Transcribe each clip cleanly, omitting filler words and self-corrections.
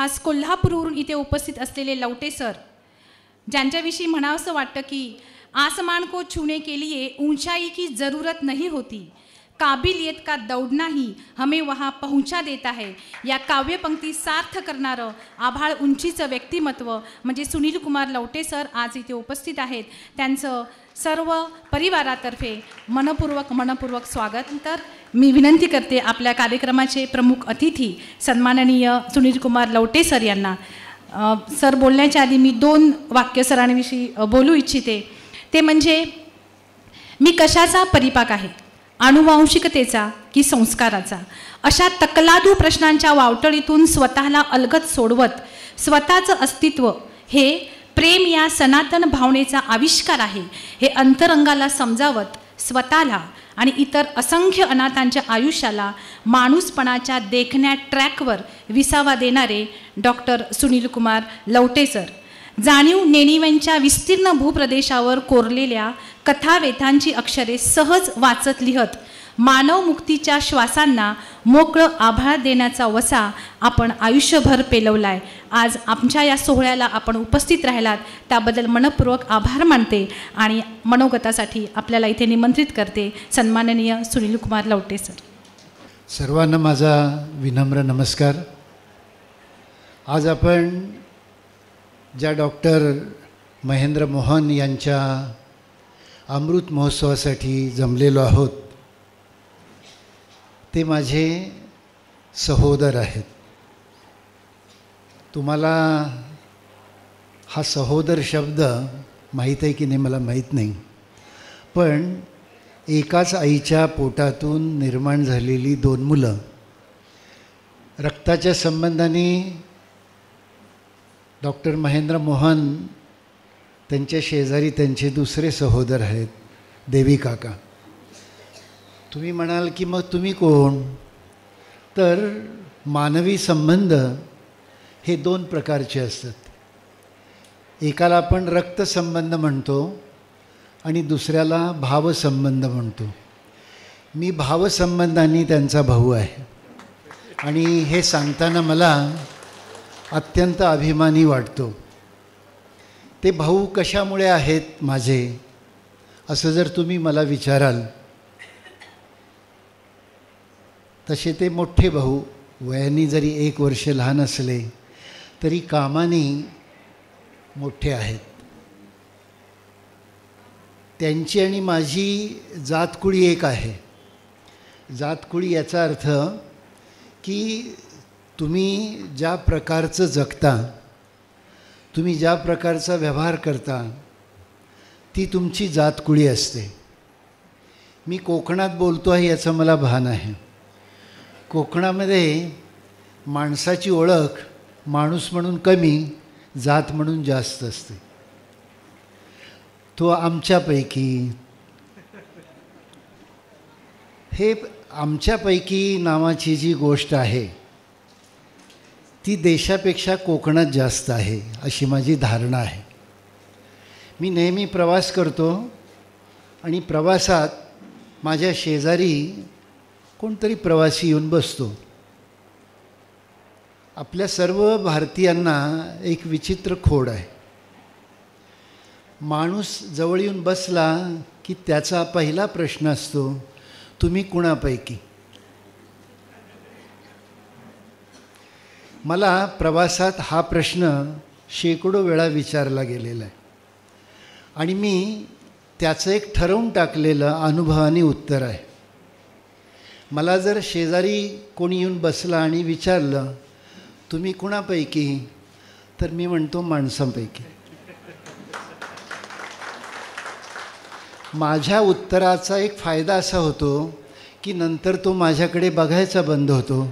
खास कोल्हापूरवरून इथे उपस्थित असलेले लवटे सर, ज्यांच्याविषयी म्हणावंसं वाटतं की आसमान को छूने के लिए ऊंचाई की ज़रूरत नहीं होती, काबिलियत का दौड़ना ही हमें वहाँ पहुंचा देता है. या काव्यपंक्ती सार्थ करणारं आभाळ उंचीचं व्यक्तिमत्व म्हणजे सुनील कुमार लवटे सर आज इथे उपस्थित आहेत. त्यांचं सर्व परिवारातर्फे मनपूर्वक स्वागत. तर मी विनंती करते आपल्या कार्यक्रमाचे प्रमुख अतिथी सन्माननीय सुनील कुमार लवटे सर यांना. सर बोलण्याच्या आधी मी 2 वाक्य सरांविषयी बोलू इच्छिते. ते म्हणजे, मी कशाचा परिपाक आहे, अनुवांशिकतेचा की संस्काराचा? अशा तकलादू प्रश्नांच्या वावटळीतून स्वतःला अलगद सोडवत स्वतःचं अस्तित्व हे प्रेम या सनातन भावनेचा आविष्कार आहे हे अंतरंगाला समजावत स्वतःला आणि इतर असंख्य अनाथांच्या आयुष्याला माणूसपणाच्या देखण्या ट्रॅकवर विसावा देणारे डॉक्टर सुनील कुमार लवटे सर. जाणीव नेणिव्यांच्या विस्तीर्ण भूप्रदेशावर कोरलेल्या कथावेथांची अक्षरे सहज वाचत लिहत मानव मुक्तीच्या श्वासांना मोकळं आभाळ देण्याचा वसा आपण आयुष्यभर पेलवलाय. आज आमच्या या सोहळ्याला आपण उपस्थित राहिलात त्याबद्दल मनपूर्वक आभार मानते आणि मनोगतासाठी आपल्याला इथे निमंत्रित करते. सन्माननीय सुनील कुमार लवटे सर. सर्वांना माझा विनम्र नमस्कार. आज आपण ज्या डॉक्टर महेंद्र मोहन यांच्या अमृत महोत्सवासाठी जमलेलो आहोत ते माझे सहोदर आहेत. तुम्हाला हा सहोदर शब्द माहीत आहे की नाही मला माहीत नाही, पण एकाच आईच्या पोटातून निर्माण झालेली 2 मुलं, रक्ताच्या संबंधाने डॉक्टर महेंद्र मोहन त्यांच्या शेजारी त्यांचे दुसरे सहोदर आहेत देवी काका. तुम्ही म्हणाल की मग तुम्ही कोण? तर मानवी संबंध हे 2 प्रकारचे असतात. एकाला आपण रक्तसंबंध म्हणतो आणि दुसऱ्याला भावसंबंध म्हणतो. मी भावसंबंधाने त्यांचा भाऊ आहे आणि हे सांगताना मला अत्यंत अभिमानी वाटतो. ते भाऊ कशामुळे आहेत माझे असं जर तुम्ही मला विचाराल, तसे ते मोठे भाऊ वयाने जरी 1 वर्ष लहान असले तरी कामाने मोठे आहेत. त्यांची आणि माझी जातकुळी एक आहे. जातकुळी याचा अर्थ की तुम्ही ज्या प्रकारचं जगता, तुम्ही ज्या प्रकारचा व्यवहार करता ती तुमची जातकुळी असते. मी कोकणात बोलतो आहे याचं मला भान आहे. कोकणामध्ये माणसाची ओळख माणूस म्हणून कमी, जात म्हणून जास्त असते. तो आमच्यापैकी, हे आमच्यापैकी नावाची जी गोष्ट आहे ती देशापेक्षा कोकणात जास्त आहे अशी माझी धारणा आहे. मी नेहमी प्रवास करतो आणि प्रवासात माझ्या शेजारी कोणतरी प्रवासी येऊन बसतो. आपल्या सर्व भारतीयांना एक विचित्र खोड आहे. माणूस जवळ येऊन बसला की त्याचा पहिला प्रश्न असतो, तुम्ही कुणापैकी? मला प्रवासात हा प्रश्न शेकडो वेळा विचारला गेलेला आहे आणि मी त्याचं एक ठरवून टाकलेलं अनुभवाने उत्तर आहे. मला जर शेजारी कोणी येऊन बसला आणि विचारलं तुम्ही कुणापैकी, तर मी म्हणतो माणसांपैकी. माझ्या उत्तराचा एक फायदा असा होतो की नंतर तो माझ्याकडे बघायचा बंद होतो,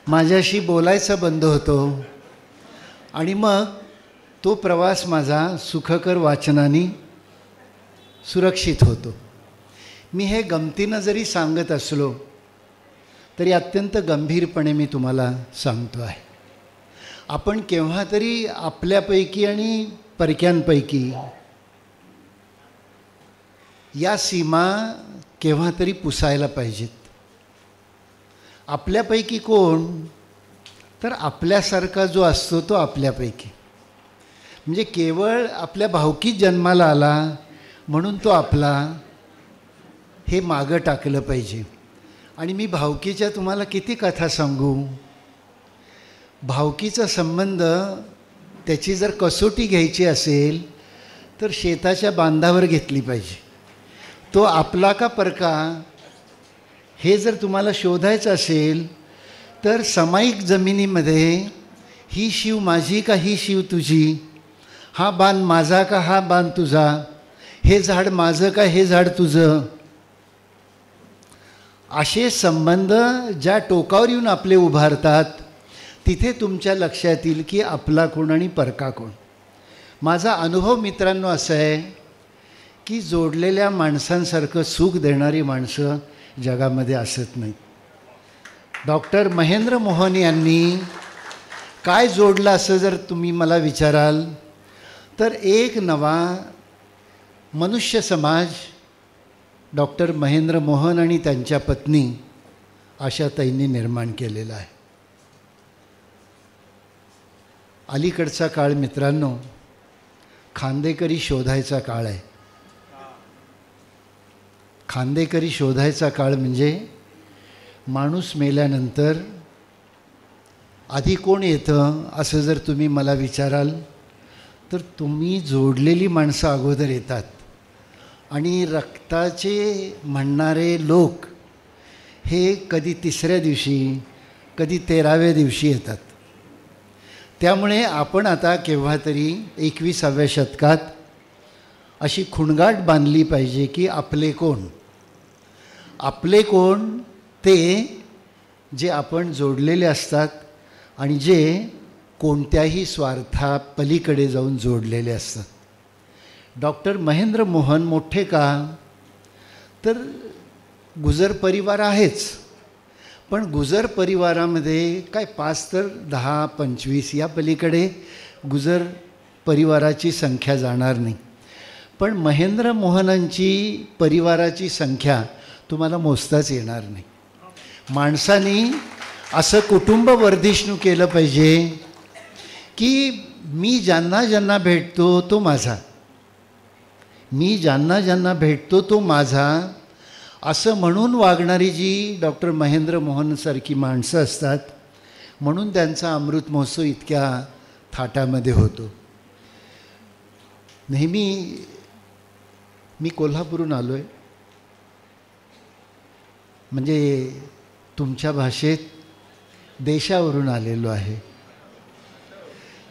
माझ्याशी बोलायचा बंद होतो आणि मग तो प्रवास माझा सुखकर वाचनाने सुरक्षित होतो. मी हे गमतीनं जरी सांगत असलो तरी अत्यंत गंभीरपणे मी तुम्हाला सांगतो आहे. आपण केव्हा तरी आपल्यापैकी आणि परक्यांपैकी या सीमा केव्हा तरी पुसायला पाहिजेत. आपल्यापैकी कोण तर आपल्यासारखा जो असतो तो आपल्यापैकी, म्हणजे केवळ आपल्या भावकीत जन्माला आला म्हणून तो आपला, हे मागं टाकलं पाहिजे. आणि मी भावकीच्या तुम्हाला किती कथा सांगू. भावकीचा संबंध, त्याची जर कसोटी घ्यायची असेल तर शेताच्या बांधावर घेतली पाहिजे. तो आपला का परका हे जर तुम्हाला शोधायचं असेल तर सामायिक जमिनीमध्ये ही शिव माझी का ही शिव तुझी, हा बाण माझा का हा बाण तुझा, हे झाड माझं का हे झाड तुझं, असे संबंध ज्या टोकावर येऊन आपले उभारतात तिथे तुमच्या लक्षात येईल की आपला कोण आणि परका कोण. माझा अनुभव मित्रांनो असा आहे की जोडलेल्या माणसांसारखं सुख देणारी माणसं जगामध्ये असत नाहीत. डॉक्टर महेंद्र मोहन यांनी काय जोडलं असं जर तुम्ही मला विचाराल तर एक नवा मनुष्य समाज डॉक्टर महेंद्र मोहन आणि त्यांच्या पत्नी आशाताईंनी निर्माण केलेला आहे. अलीकडचा काळ मित्रांनो खांदेकरी शोधायचा काळ आहे. खांदेकरी शोधायचा काळ म्हणजे माणूस मेल्यानंतर आधी कोण येतं असं जर तुम्ही मला विचाराल तर तुम्ही जोडलेली माणसं अगोदर येतात आणि रक्ताचे म्हणणारे लोक हे कधी 3ऱ्या दिवशी कधी 13व्या दिवशी येतात. त्यामुळे आपण आता केव्हा तरी 21व्या शतकात अशी खुणगाट बांधली पाहिजे की आपले कोण. आपले कोण ते जे आपण जोडलेले असतात आणि जे कोणत्याही स्वार्थापलीकडे जाऊन जोडलेले असतात. डॉक्टर महेंद्र मोहन मोठे का तर गुजर परिवार आहेच, पण गुजर परिवारामध्ये काय 5 तर 10 25 या पलीकडे गुजर परिवाराची संख्या जाणार नाही. पण महेंद्र मोहनांची परिवाराची संख्या तुम्हाला मोजताच येणार नाही. माणसांनी असं कुटुंब वर्धिष्णू केलं पाहिजे की मी ज्यांना ज्यांना भेटतो तो माझा, मी ज्यांना ज्यांना भेटतो तो माझा असं म्हणून वागणारी जी डॉक्टर महेंद्र मोहनसारखी माणसं असतात म्हणून त्यांचा अमृत महोत्सव इतक्या थाटामध्ये होतो. नेहमी मी कोल्हापूरहून आलो आहे, म्हणजे तुमच्या भाषेत देशावरून आलेलो आहे,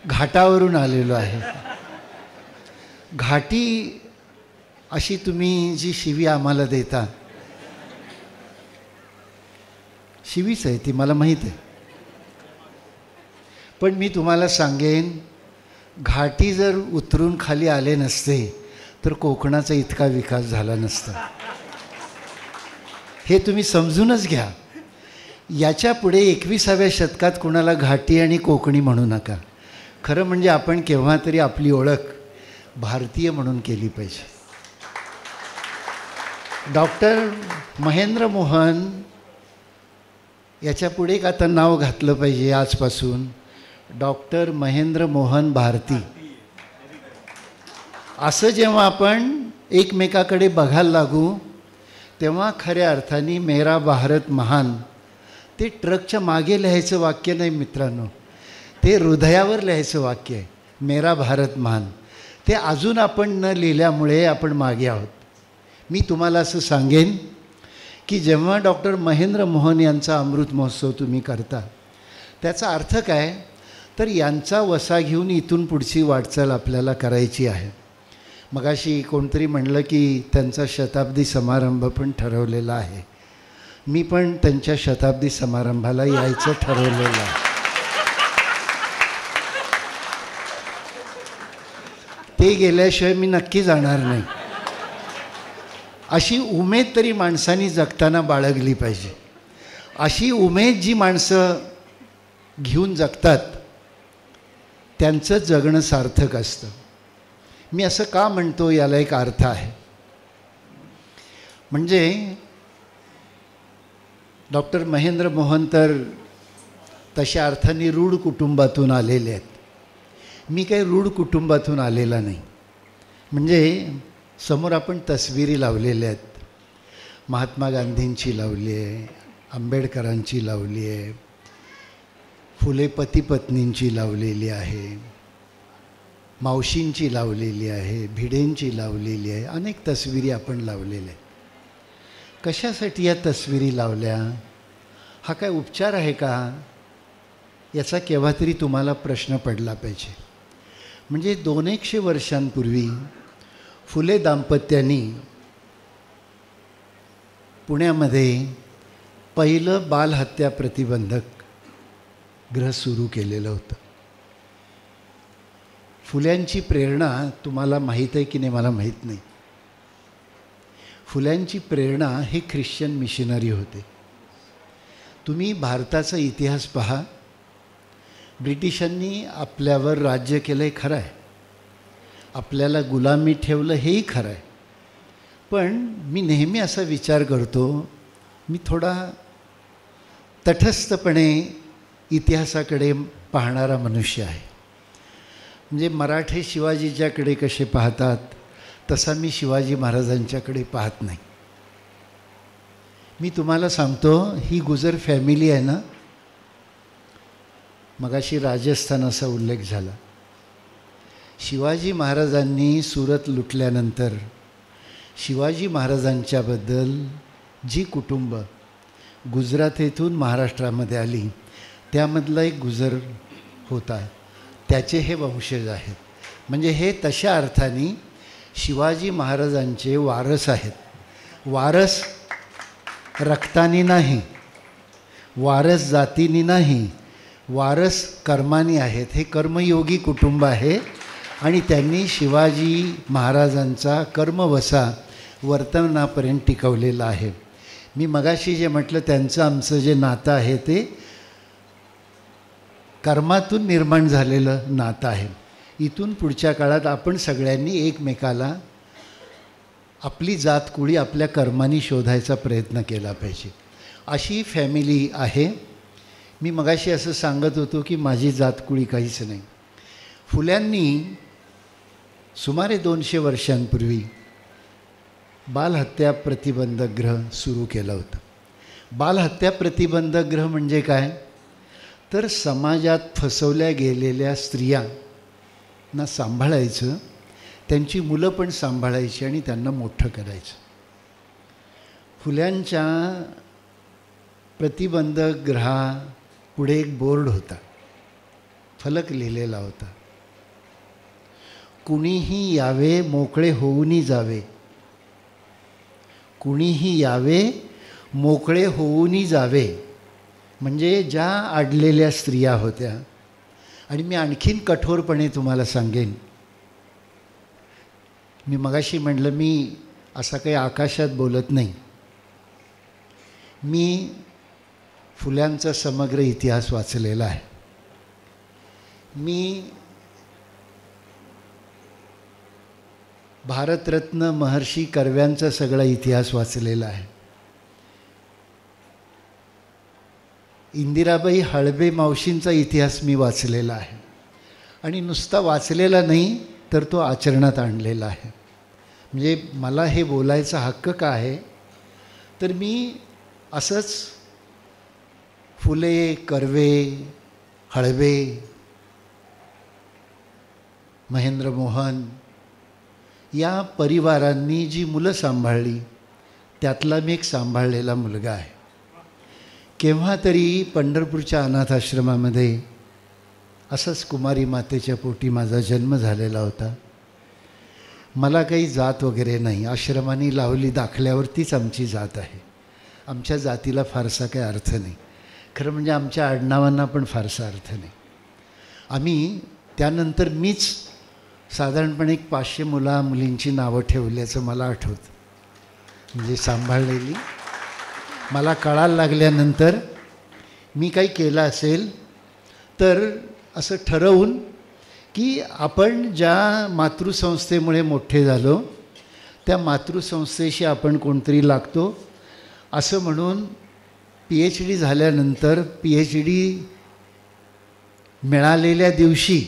घाटावरून आलेलो आहे. घाटी अशी तुम्ही जी शिवी आम्हाला देता, शिवीच आहे ती, मला माहीत आहे. पण मी तुम्हाला सांगेन घाटी जर उतरून खाली आले नसते तर कोकणाचा इतका विकास झाला नसता. हे तुम्ही समजूनच घ्या. याच्या पुढे 21व्या शतकात कोणाला घाटी आणि कोकणी म्हणू नका. खरं म्हणजे आपण केव्हा तरी आपली ओळख भारतीय म्हणून केली पाहिजे. डॉक्टर महेंद्र मोहन याच्या पुढे एक आता नाव घातलं पाहिजे आजपासून, डॉक्टर महेंद्र मोहन भारती. असं जेव्हा आपण एकमेकाकडे बघायला लागू तेव्हा खऱ्या अर्थाने मेरा भारत महान ते ट्रकच्या मागे लिहायचं वाक्य नाही मित्रांनो, ते हृदयावर लिहायचं वाक्य आहे. मेरा भारत महान ते अजून आपण न लिहिल्यामुळे आपण मागे आहोत. मी तुम्हाला असं सांगेन की जेव्हा डॉक्टर महेंद्र मोहन यांचा अमृत महोत्सव तुम्ही करता त्याचा अर्थ काय तर यांचा वसा घेऊन इथून पुढची वाटचाल आपल्याला करायची आहे. मगाशी कोणतरी म्हणलं की त्यांचा शताब्दी समारंभ पण ठरवलेला आहे. मी पण त्यांच्या शताब्दी समारंभाला यायचं ठरवलेलं आहे. ते गेल्याशिवाय मी नक्की जाणार नाही. अशी उमेद तरी माणसांनी जगताना बाळगली पाहिजे. अशी उमेद जी माणसं घेऊन जगतात त्यांचं जगणं सार्थक असतं. मी असं का म्हणतो याला एक अर्थ आहे. म्हणजे डॉक्टर महेंद्र मोहन तर तशा अर्थाने रूढ कुटुंबातून आलेले आहेत. मी काही रूढ कुटुंबातून आलेला नाही. म्हणजे समोर आपण तस्विरी लावलेल्या आहेत. महात्मा गांधींची लावली आहे, आंबेडकरांची लावली आहे, फुले पती पत्नींची लावलेली आहे, मावशींची लावलेली आहे, भिडेंची लावलेली आहे. अनेक तस्विरी आपण लावलेल्या आहेत. कशासाठी या तस्विरी लावल्या? हा काय उपचार आहे का? याचा केव्हा तरी तुम्हाला प्रश्न पडला पाहिजे. म्हणजे 200 वर्षांपूर्वी फुले दाम्पत्यांनी पुण्यामध्ये पहिलं बालहत्या प्रतिबंधक गृह सुरू केलेलं होतं. फुल्यांची प्रेरणा तुम्हाला माहीत आहे की नाही मला माहीत नाही. फुल्यांची प्रेरणा हे ख्रिश्चन मिशनरी होते. तुम्ही भारताचा इतिहास पहा. ब्रिटिशांनी आपल्यावर राज्य केलं आहे खरं आहे, आपल्याला गुलामी ठेवलं हेही खरं आहे. पण मी नेहमी असा विचार करतो, मी थोडा तटस्थपणे इतिहासाकडे पाहणारा मनुष्य आहे. म्हणजे मराठे शिवाजीच्याकडे कसे पाहतात तसा मी शिवाजी महाराजांच्याकडे पाहत नाही. मी तुम्हाला सांगतो, ही गुजर फॅमिली आहे ना, मगाशी राजस्थान असा उल्लेख झाला. शिवाजी महाराजांनी सुरत लुटल्यानंतर शिवाजी महाराजांच्याबद्दल जी कुटुंब गुजरातेतून महाराष्ट्रामध्ये आली त्यामधला एक गुजर होता, त्याचे हे वंशज आहेत. म्हणजे हे तशा अर्थाने शिवाजी महाराजांचे वारस आहेत. वारस रक्तानी नाही, वारस जातीनी नाही, वारस कर्मानी आहेत. हे कर्मयोगी कुटुंब आहे आणि त्यांनी शिवाजी महाराजांचा कर्मवसा वर्तनापर्यंत टिकवलेला आहे. मी मगाशी जे म्हटलं त्यांचं आमचं जे नातं आहे ते कर्मातून निर्माण झालेलं नातं आहे. इथून पुढच्या काळात आपण सगळ्यांनी एकमेकाला आपली जात कुळी आपल्या कर्मानी शोधायचा प्रयत्न केला पाहिजे. अशी फॅमिली आहे. मी मगाशी असं सांगत होतो की माझी जात कुळी काहीच नाही. फुल्यांनी सुमारे 200 वर्षांपूर्वी बालहत्या प्रतिबंधक गृह सुरू केलं होतं. बालहत्या प्रतिबंधक गृह म्हणजे काय? तर समाजात फसवल्या गेलेल्या स्त्रियांना सांभाळायचं, त्यांची मुलं पण सांभाळायची आणि त्यांना मोठं करायचं. फुल्यांच्या प्रतिबंधक गृहापुढे एक बोर्ड होता, फलक लिहिलेला होता, कुणीही यावे मोकळे होऊनी जावे. कुणीही यावे मोकळे होऊनी जावे. म्हणजे ज्या अडलेल्या स्त्रिया होत्या, आणि मी आणखीन कठोरपणे तुम्हाला सांगेन, मी मगाशी म्हटलं मी असा काही आकाशात बोलत नाही. मी फुल्यांचा समग्र इतिहास वाचलेला आहे. मी भारतरत्न महर्षी कर्व्यांचा सगळा इतिहास वाचलेला आहे. इंदिराबाई हळबे मावशींचा इतिहास मी वाचलेला आहे. आणि नुसता वाचलेला नाही तर तो आचरणात आणलेला आहे. म्हणजे मला हे बोलायचा हक्क का आहे? तर मी असंच फुले, कर्वे, हळबे, महेंद्र मोहन या परिवारांनी जी मुलं सांभाळली त्यातला मी एक सांभाळलेला मुलगा आहे. केव्हा तरी पंढरपूरच्या अनाथाश्रमामध्ये असंच कुमारी मातेच्या पोटी माझा जन्म झालेला होता. मला काही जात वगैरे नाही, आश्रमाने लावली दाखल्यावरतीच आमची जात आहे. आमच्या जातीला फारसा काही अर्थ नाही. खरं म्हणजे आमच्या आडनावांना पण फारसा अर्थ नाही. आम्ही त्यानंतर मीच साधारणपणे 500 मुलींची नावं ठेवल्याचं मला आठवतं. म्हणजे सांभाळलेली. मला कळायला लागल्यानंतर मी काही केलं असेल तर असं ठरवून की आपण ज्या मातृसंस्थेमुळे मोठे झालो त्या मातृसंस्थेशी आपण कोणतरी लागतो असं म्हणून PhD झाल्यानंतर PhD मिळालेल्या दिवशी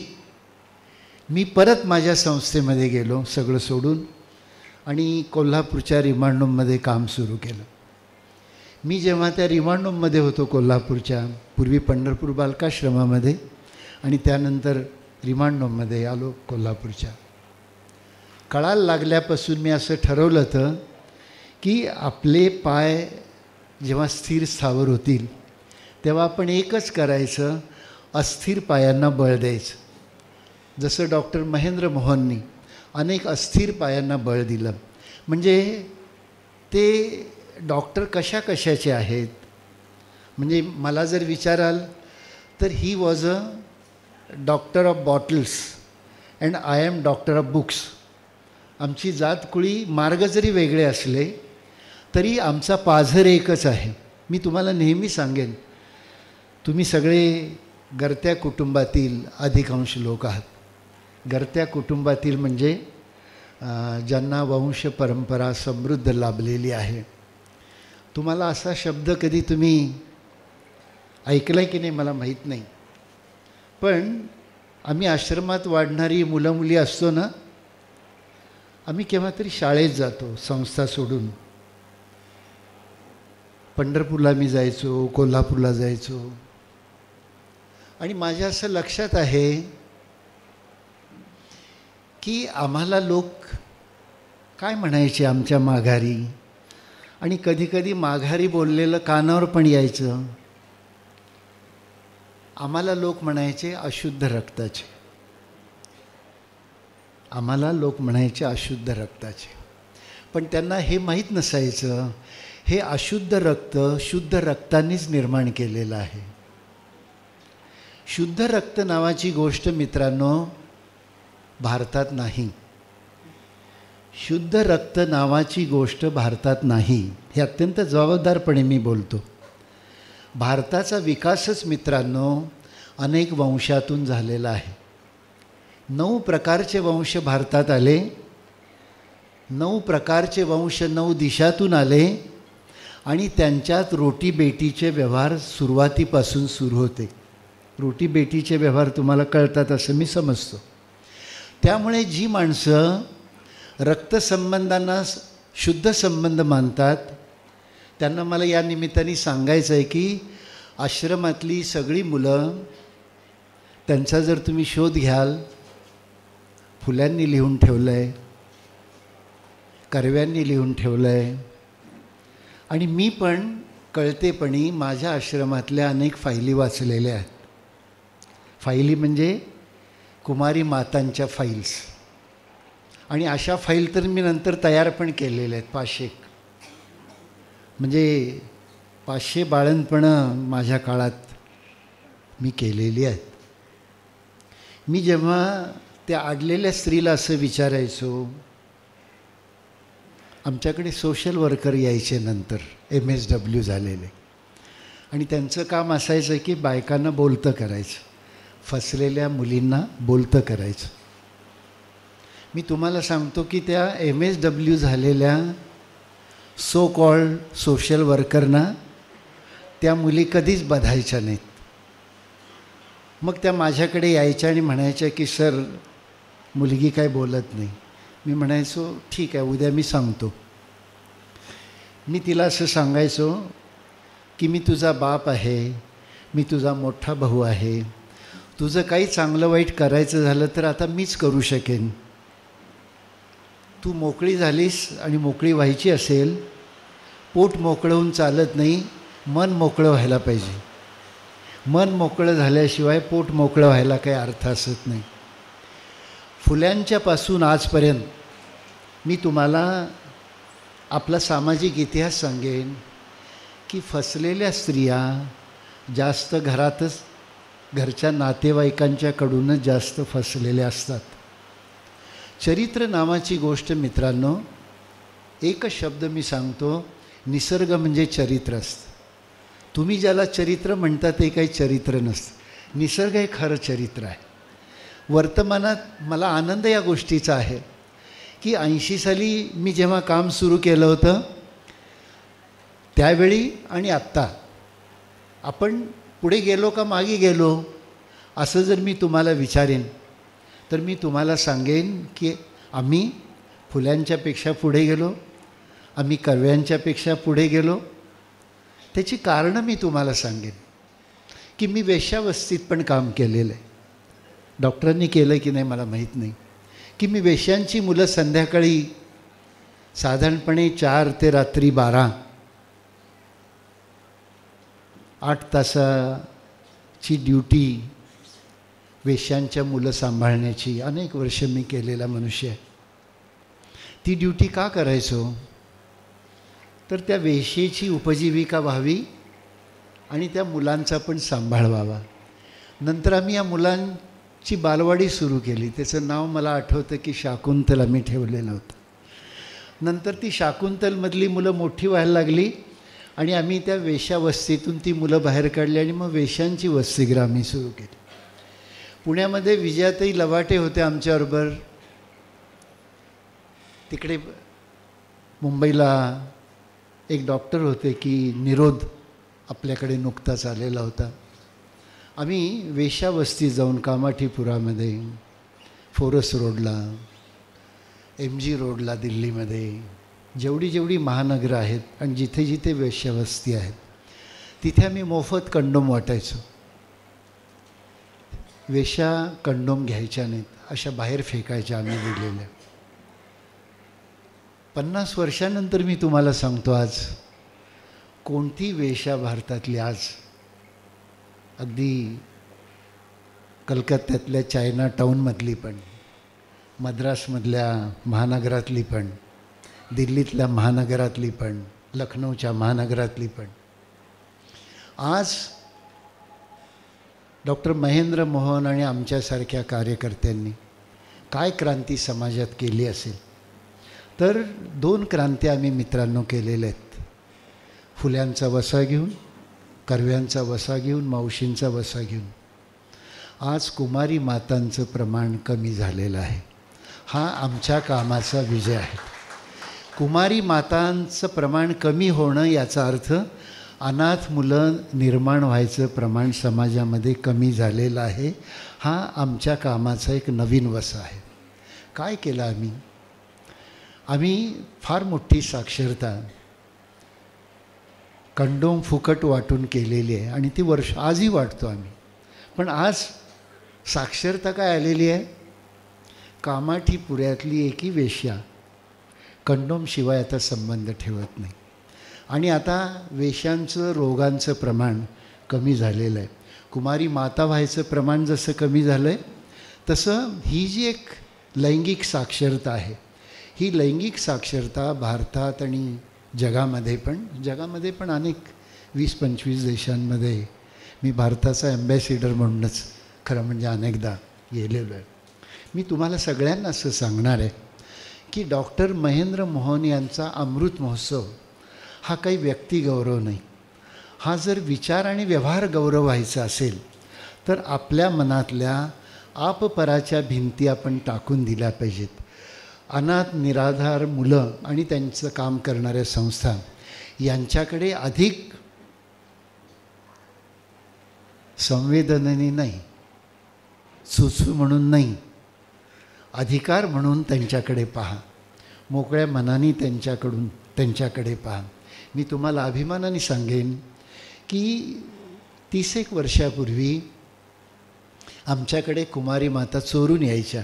मी परत माझ्या संस्थेमध्ये गेलो सगळं सोडून आणि कोल्हापूरच्या रिमांड होममध्ये काम सुरू केलं. मी जेव्हा त्या रिमांड होममध्ये होतो कोल्हापूरच्या, पूर्वी पंढरपूर बालकाश्रमामध्ये आणि त्यानंतर रिमांड होममध्ये आलो कोल्हापूरच्या, कळायला लागल्यापासून मी असं ठरवलं होतं की आपले पाय जेव्हा स्थिर स्थावर होतील तेव्हा आपण एकच करायचं, अस्थिर पायांना बळ द्यायचं. जसं डॉक्टर महेंद्र मोहननी अनेक अस्थिर पायांना बळ दिलं. म्हणजे ते डॉक्टर कशा कशाचे आहेत, म्हणजे मला जर विचाराल तर he was a doctor of bottles and I am doctor of books. आमची जात कुळी मार्ग जरी वेगळे असले तरी आमचा पाझर एकच आहे. मी तुम्हाला नेहमी सांगेन, तुम्ही सगळे गरत्या कुटुंबातील अधिकांश लोक आहात. गरत्या कुटुंबातील म्हणजे ज्यांना वंश परंपरा समृद्ध लाभलेली आहे. तुम्हाला असा शब्द कधी तुम्ही ऐकला की नाही मला माहीत नाही, पण आम्ही आश्रमात वाढणारी मुलं मुली असतो ना, आम्ही केव्हा तरी शाळेत जातो संस्था सोडून. पंढरपूरला मी जायचो, कोल्हापूरला जायचो आणि माझ्या असं लक्षात आहे की आम्हाला लोक काय म्हणायचे आमच्या माघारी, आणि कधीकधी माघारी बोललेलं कानावर पण यायचं. आम्हाला लोक म्हणायचे अशुद्ध रक्ताचे, आम्हाला लोक म्हणायचे अशुद्ध रक्ताचे. पण त्यांना हे माहीत नसायचं हे अशुद्ध रक्त शुद्ध रक्तानेच निर्माण केलेलं आहे. शुद्ध रक्त नावाची गोष्ट मित्रांनो भारतात नाही. शुद्ध रक्त नावाची गोष्ट भारतात नाही. हे अत्यंत जबाबदारपणे मी बोलतो. भारताचा विकासच मित्रांनो अनेक वंशातून झालेला आहे. 9 प्रकारचे वंश भारतात आले. 9 प्रकारचे वंश 9 दिशातून आले आणि त्यांच्यात रोटीबेटीचे व्यवहार सुरुवातीपासून सुरू होते. रोटीबेटीचे व्यवहार तुम्हाला कळतात असं मी समजतो. त्यामुळे जी माणसं रक्तसंबंधांना शुद्ध संबंध मानतात त्यांना मला या निमित्ताने सांगायचं आहे की आश्रमातली सगळी मुलं, त्यांचा जर तुम्ही शोध घ्याल, फुल्यांनी लिहून ठेवलं आहे, कर्व्यांनी लिहून ठेवलं आहे. आणि मी पण कळतेपणी माझ्या आश्रमातल्या अनेक फायली वाचलेल्या आहेत. फायली म्हणजे कुमारी मातांच्या फाईल्स, आणि अशा फाईल तर मी नंतर तयार पण केलेल्या आहेत 500. म्हणजे 500 बाळंतपणं माझ्या काळात मी केलेली आहेत. मी जेव्हा त्या अडलेल्या स्त्रीला असं विचारायचो, आमच्याकडे सोशल वर्कर यायचे नंतर MSW झालेले, आणि त्यांचं काम असायचं की बायकांना बोलतं करायचं, फसलेल्या मुलींना बोलतं करायचं. मी तुम्हाला सांगतो की त्या MSW झालेल्या सो कॉल्ड सोशल वर्करना त्या मुली कधीच बधायच्या नाहीत. मग त्या माझ्याकडे यायच्या आणि म्हणायच्या की सर मुलगी काय बोलत नाही. मी म्हणायचो ठीक आहे, उद्या मी सांगतो. मी तिला असं सांगायचो की मी तुझा बाप आहे, मी तुझा मोठा भाऊ आहे, तुझं काही चांगलं वाईट करायचं झालं तर आता मीच करू शकेन. तू मोकळी झालीस आणि मोकळी व्हायची असेल, पोट मोकळं होऊन चालत नाही, मन मोकळं व्हायला पाहिजे. मन मोकळं झाल्याशिवाय पोट मोकळं व्हायला काही अर्थ असत नाही. फुल्यांच्यापासून आजपर्यंत मी तुम्हाला आपला सामाजिक इतिहास सांगेन की फसलेल्या स्त्रिया जास्त घरातच, घरच्या नातेवाईकांच्याकडूनच जास्त फसलेल्या असतात. चरित्र नावाची गोष्ट मित्रांनो, एकच शब्द मी सांगतो, निसर्ग म्हणजे चरित्र असतं. तुम्ही ज्याला चरित्र म्हणता ते काही चरित्र नसतं. निसर्ग हे खरं चरित्र आहे. वर्तमानात मला आनंद या गोष्टीचा आहे की 80 साली मी जेव्हा काम सुरू केलं होतं त्यावेळी आणि आत्ता आपण पुढे गेलो का मागे गेलो? असं जर मी तुम्हाला विचारेन तर मी तुम्हाला सांगेन की आम्ही फुल्यांच्यापेक्षा पुढे गेलो, आम्ही कर्व्यांच्यापेक्षा पुढे गेलो. त्याची कारणं मी तुम्हाला सांगेन की मी वेश्यावस्तीत पण काम केलेलं आहे. डॉक्टरांनी केलं की नाही मला माहीत नाही, की मी वेश्यांची मुलं संध्याकाळी साधारणपणे 4 ते रात्री 12 8 तासाची ड्युटी वेश्यांच्या मुलं सांभाळण्याची अनेक वर्ष मी केलेला मनुष्य आहे. ती ड्युटी का करायचो तर त्या वेश्येची उपजीविका व्हावी आणि त्या मुलांचा पण सांभाळ व्हावा. नंतर आम्ही या मुलांची बालवाडी सुरू केली. त्याचं नाव मला आठवतं की शाकुंतल आम्ही ठेवलेलं होतं. नंतर ती शाकुंतलमधली मुलं मोठी व्हायला लागली आणि आम्ही त्या वेश्यावस्तीतून ती मुलं बाहेर काढली आणि मग वेश्यांची वसतिगृह आम्ही सुरू केली. पुण्यामध्ये विजयाताई लवाटे होत्या आमच्याबरोबर. तिकडे मुंबईला एक डॉक्टर होते की निरोध आपल्याकडे नुकताच आलेला होता. आम्ही वेश्यावस्तीत जाऊन कामाठीपुरामध्ये, फोरस रोडला, MG रोडला दिल्लीमध्ये जेवढी जेवढी महानगरं आहेत आणि जिथे जिथे वेश्यावस्ती आहेत तिथे आम्ही मोफत कंडोम वाटायचो. वेश्या कंडोम घ्यायच्या नाहीत, अशा बाहेर फेकायच्या आम्ही दिलेल्या. 50 वर्षानंतर मी तुम्हाला सांगतो, आज कोणती वेश्या भारतातली आज अगदी कलकत्त्यातल्या चायना टाऊनमधली पण, मद्रासमधल्या महानगरातली पण, दिल्लीतल्या महानगरातली पण, लखनौच्या महानगरातली पण, आज डॉक्टर महेंद्र मोहन आणि आमच्यासारख्या कार्यकर्त्यांनी काय क्रांती समाजात केली असेल तर 2 क्रांत्या आम्ही मित्रांनो केलेल्या आहेत. फुल्यांचा वसा घेऊन, कर्व्यांचा वसा घेऊन, मावशींचा वसा घेऊन आज कुमारी मातांचं प्रमाण कमी झालेलं आहे. हा आमच्या कामाचा विजय आहे. कुमारी मातांचं प्रमाण कमी होणं याचा अर्थ अनाथ मुलं निर्माण व्हायचं प्रमाण समाजामध्ये कमी झालेलं आहे. हा आमच्या कामाचा एक नवीन वसा आहे. काय केलं आम्ही फार मोठी साक्षरता कंडोम फुकट वाटून केलेली आहे आणि ती आजही वाटतो आम्ही. पण आज साक्षरता काय आलेली आहे, कामाठीपुऱ्यातली एकही वेश्या कंडोमशिवाय आता संबंध ठेवत नाही. आणि आता वेश्यांचं रोगांचं प्रमाण कमी झालेलं आहे. कुमारी माता व्हायचं प्रमाण जसं कमी झालं आहे तसं ही जी एक लैंगिक साक्षरता आहे, ही लैंगिक साक्षरता भारतात आणि जगामध्ये पण अनेक 20-25 देशांमध्ये मी भारताचा ॲम्बॅसिडर म्हणूनच खरं म्हणजे अनेकदा गेलेलो आहे. मी तुम्हाला सगळ्यांना असं सांगणार आहे की डॉक्टर महेंद्र मोहन यांचा अमृत महोत्सव हा काही व्यक्तिगौरव नाही. हा जर विचार आणि व्यवहार गौरव व्हायचा असेल तर आपल्या मनातल्या आपपराच्या भिंती आपण टाकून दिल्या पाहिजेत. अनाथ निराधार मुलं आणि त्यांचं काम करणाऱ्या संस्था यांच्याकडे अधिक संवेदनेने नाही, सुसू म्हणून नाही, अधिकार म्हणून त्यांच्याकडे पहा, मोकळ्या मनाने त्यांच्याकडे पहा. मी तुम्हाला अभिमानाने सांगेन की 30 वर्षापूर्वी आमच्याकडे कुमारी माता चोरून यायच्या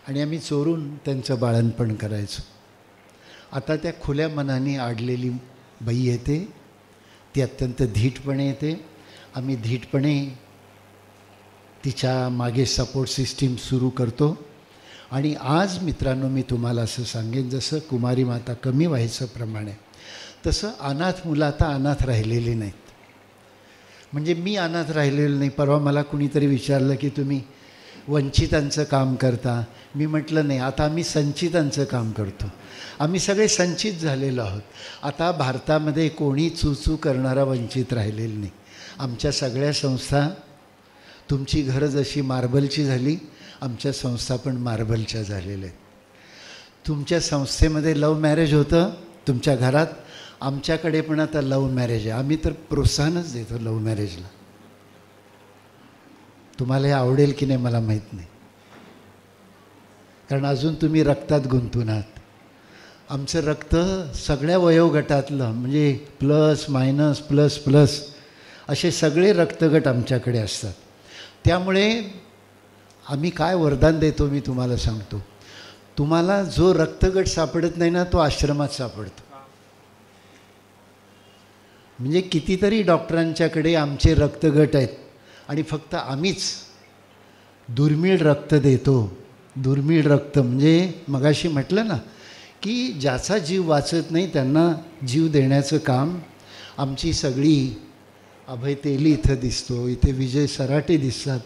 आणि आम्ही चोरून त्यांचं बाळंतपण करायचो. आता त्या खुल्या मनाने आडलेली बाई येते, ती अत्यंत धीटपणे येते. आम्ही धीटपणे तिच्या मागे सपोर्ट सिस्टीम सुरू करतो. आणि आज मित्रांनो मी तुम्हाला असं सांगेन, जसं कुमारी माता कमी व्हायचं प्रमाण आहे तसं अनाथ मुलं आता अनाथ राहिलेली नाहीत. म्हणजे मी अनाथ राहिलेलं नाही. परवा मला कुणीतरी विचारलं की तुम्ही वंचितांचं काम करता. मी म्हटलं नाही, आता आम्ही संचितांचं काम करतो. आम्ही सगळे संचित झालेलो आहोत. आता भारतामध्ये कोणी चूचू करणारा वंचित राहिलेलं नाही. आमच्या सगळ्या संस्था, तुमची घरं जशी मार्बलची झाली, आमच्या संस्था पण मार्बलच्या झालेल्या आहेत. तुमच्या संस्थेमध्ये लव्ह मॅरेज होतं तुमच्या घरात, आमच्याकडे पण आता लव्ह मॅरेज आहे. आम्ही तर प्रोत्साहनच देतो लव्ह मॅरेजला. तुम्हाला हे आवडेल की नाही मला माहीत नाही, कारण अजून तुम्ही रक्तात गुंतून आहात. आमचं रक्त सगळ्या वयोगटातलं, म्हणजे प्लस मायनस प्लस प्लस असे सगळे रक्तगट आमच्याकडे असतात. त्यामुळे आम्ही काय वरदान देतो मी तुम्हाला सांगतो. तुम्हाला जो रक्तगट सापडत नाही ना, तो आश्रमात सापडतो. म्हणजे कितीतरी डॉक्टरांच्याकडे आमचे रक्तगट आहेत आणि फक्त आम्हीच दुर्मिळ रक्त देतो. दुर्मिळ रक्त म्हणजे मगाशी म्हटलं ना की ज्याचा जीव वाचत नाही त्यांना जीव देण्याचं काम आमची सगळी. अभय तेली इथं दिसतो, इथे विजय सराटे दिसतात.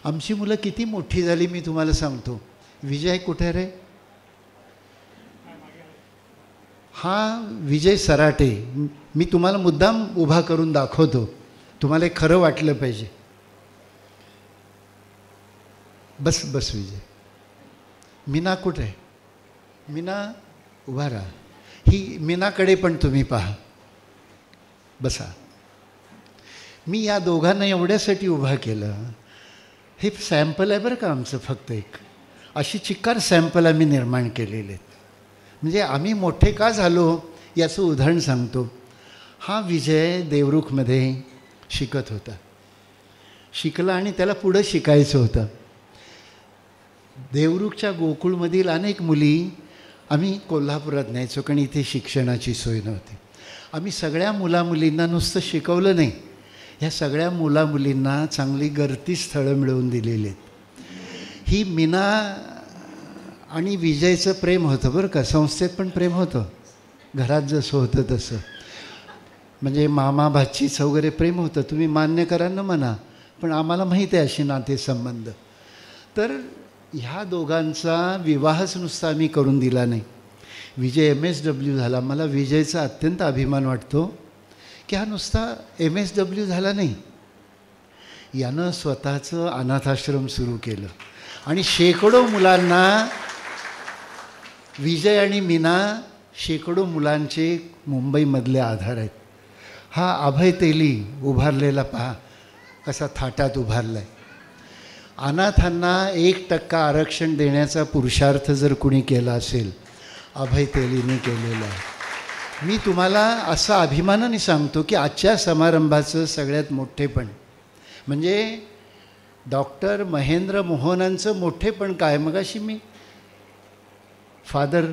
आमची मुलं किती मोठी झाली मी तुम्हाला सांगतो. विजय कुठे रे? हा विजय सराटे. मी तुम्हाला मुद्दाम उभा करून दाखवतो, तुम्हाला खरं वाटलं पाहिजे. बस बस विजय. मीना कुठे आहे? मीना उभा राहा. ही मीनाकडे पण तुम्ही पहा. बसा. मी या दोघांना एवढ्यासाठी उभा केलं, हे सॅम्पल आहे बरं का आमचं, फक्त एक अशी चिक्कार सॅम्पल आम्ही निर्माण केलेले आहेत. म्हणजे आम्ही मोठे का झालो याचं उदाहरण सांगतो. हा विजय देवरुखमध्ये शिकत होता. शिकला आणि त्याला पुढं शिकायचं होतं. देवरुखच्या गोकुळमधील अनेक मुली आम्ही कोल्हापुरात न्यायचो, कारण इथे शिक्षणाची सोय नव्हती. आम्ही सगळ्या मुलामुलींना नुसतं शिकवलं नाही, ह्या सगळ्या मुलामुलींना चांगली गर्ती स्थळं मिळवून दिलेली आहेत. ही मीना आणि विजयचं प्रेम होतं बरं का. संस्थेत पण प्रेम होतं, घरात जसं होतं तसं. म्हणजे मामा भाचीचं वगैरे प्रेम होतं. तुम्ही मान्य करा न म्हणा, पण आम्हाला माहीत आहे अशी नातेसंबंध. तर ह्या दोघांचा विवाहच नुसता आम्ही करून दिला नाही. विजय MSW झाला. मला विजयचा अत्यंत अभिमान वाटतो की हा नुसता MSW झाला नाही, यानं स्वतःचं अनाथाश्रम सुरू केलं आणि शेकडो मुलांना, विजय आणि मीना शेकडो मुलांचे मुंबईमधले आधार आहेत. हा अभय तेली उभारलेला पहा कसा थाटात उभारला आहे. अनाथांना 1% आरक्षण देण्याचा पुरुषार्थ जर कुणी केला असेल, अभय तेलीने केलेला आहे. मी तुम्हाला असं अभिमानाने सांगतो की आजच्या समारंभाचं सगळ्यात मोठेपण म्हणजे डॉक्टर महेंद्र मोहनांचं मोठेपण काय. मगाशी मी फादर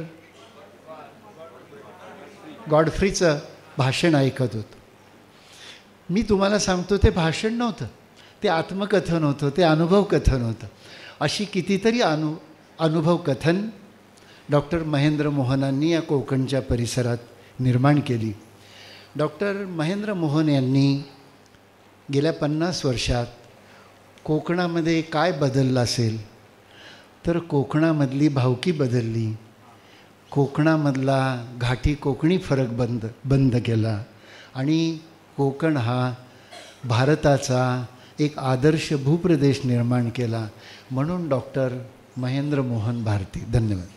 गॉडफ्रीचं भाषण ऐकत होतो. मी तुम्हाला सांगतो ते भाषण नव्हतं, ते आत्मकथन होतं, ते अनुभव कथन होतं. अशी कितीतरी अनुभव कथन डॉक्टर महेंद्र मोहनांनी या कोकणच्या परिसरात निर्माण केली. डॉक्टर महेंद्र मोहन यांनी गेल्या 50 वर्षात कोकणामध्ये काय बदललं असेल तर कोकणामधली भावकी बदलली. कोकणामधला घाटी कोकणी फरक बंद केला आणि कोकण हा भारताचा एक आदर्श भूप्रदेश निर्माण केला. म्हणून डॉक्टर महेंद्र मोहन भारती. धन्यवाद.